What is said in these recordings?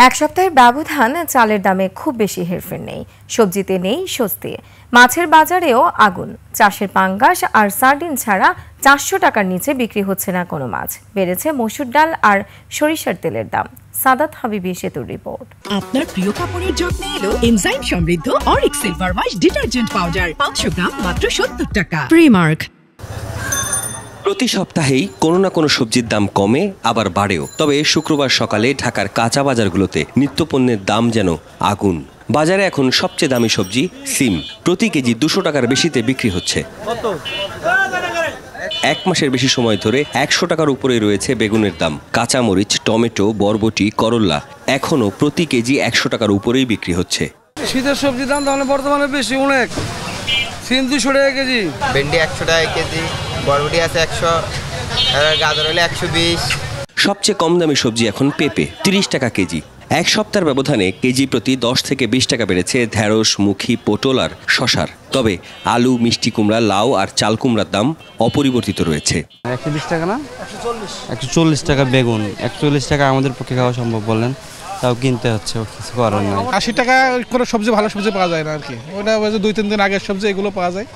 এক সপ্তাহের ব্যবধান চালের দামে খুব বেশি হেরফের নেই, সবজিতে নেই স্বস্তি, মাছের বাজারেও আগুন। চাষের পাঙ্গাস আর সার্ডিন ছাড়া 400 টাকার নিচে বিক্রি হচ্ছে না কোনো মাছ। বেড়েছে মসুর ডাল আর সরিষার তেলের দাম। সাদাত হাবিবি সেতুর রিপোর্ট। আপনার প্রিয় কাপড়ের যত্নে এলো এনজাইম সমৃদ্ধ Arik silver wash detergent powder 500 গ্রাম মাত্র 70 টাকা। প্রিমার্ক। প্রতি সপ্তাহেই কোনো না কোনো সবজির দাম কমে আবার বাড়েও। তবে শুক্রবার সকালে ঢাকার কাঁচা বাজারগুলোতে নিত্যপণ্যের দাম যেন আগুন। বাজারে এখন সবচেয়ে দামি সবজি সিম প্রতি কেজি 200 টাকার বেশিতে বিক্রি হচ্ছে। এক মাসের বেশি সময় ধরে 100 টাকার উপরে রয়েছে বেগুনের দাম। কাঁচামরিচ, টমেটো, বরবটি, করল্লা এখনও প্রতি কেজি 100 টাকার উপরেই বিক্রি হচ্ছে। শীতের সবজির দাম তাহলে বর্তমানে বেশি অনেক। সিম 200 টাকা কেজি, ভেন্ডি 100 টাকা কেজি, বরবটি আছে 100, গাজর হলে 120। সবচেয়ে কম দামি সবজি এখন পেঁপে 30 টাকা কেজি। এক সপ্তাহের ব্যবধানে কেজি প্রতি 10 থেকে 20 টাকা বেড়েছে ঢেঁড়স, মুখী, পটল আর শশার। তবে আলু, মিষ্টি কুমড়া, লাউ আর চাল কুমড়ার দাম অপরিবর্তিত রয়েছে। 120 টাকা না, 140 টাকা বেগুন, 140 টাকা আমাদের পক্ষে খাওয়া সম্ভব বললেন, তাও কিনতে হচ্ছে, কিছু করার নাই। 80 টাকা কোনো সবজি, ভালো সবজি পাওয়া যায় না আর কি। ওটা 2-3 দিন আগের সবজি এগুলো পাওয়া যায়।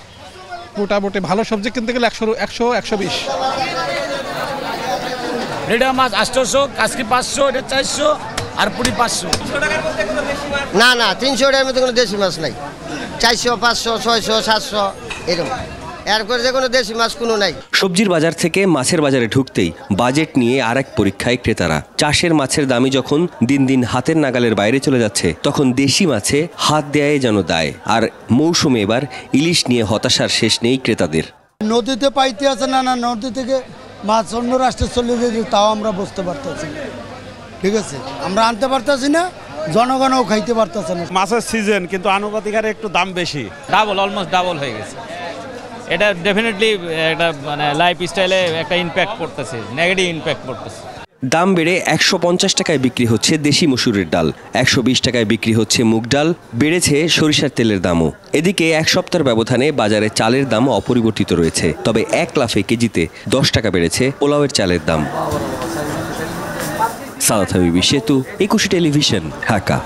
মোটামুটি ভালো সবজি কিনতে গেলে 100-120। রেডা মাছ 800, কাজকি 500, এটা 400 আর পুরি 500। না 300 টাকার মধ্যে কোনো দেশি মাছ নাই। 400, 500, 600, 700 এরকম। এরপরে যে কোনো দেশি মাছ কোনো নাই। সবজির বাজার থেকে মাছের বাজারে ঢুকতেই বাজেট নিয়ে আরেক পরীক্ষায় ক্রেতারা। চাষের মাছের দামই যখন দিন দিন হাতের নাগালের বাইরে চলে যাচ্ছে, তখন দেশি মাছে হাত দেয়াই যেন দায়। আর মৌসুমে এবার ইলিশ নিয়ে হতাশার শেষ নেই ক্রেতাদের। নদীতে পাইতে আছে না, নদী থেকে মাছ অন্য রাষ্ট্রে চলে যেতে, তাও আমরা বুঝতে পারতেছি না। ঠিক আছে, আমরা আনতে পারতেছি না, জনগণও খাইতে পারতেছে না। মাছের সিজন, কিন্তু আনুপাতিক হারে একটু দাম বেশি, অলমোস্ট ডাবল হয়ে গেছে। এটা ডেফিনেটলি একটা লাইফ স্টাইলে একটা ইমপ্যাক্ট পড়তেছে, নেগেটিভ ইমপ্যাক্ট পড়তেছে। দাম বেড়ে 150 টাকায় বিক্রি হচ্ছে দেশি মসুরের ডাল, 120 টাকায় বিক্রি হচ্ছে মুগ ডাল, বেড়েছে সরিষার তেলের দামও। এদিকে এক সপ্তাহের ব্যবধানে বাজারে চালের দাম অপরিবর্তিত রয়েছে। তবে এক লাফে কেজিতে 10 টাকা বেড়েছে পোলাওয়ের চালের দাম। সাদাত হাবিবি সেতু, 21 টেলিভিশন, ঢাকা।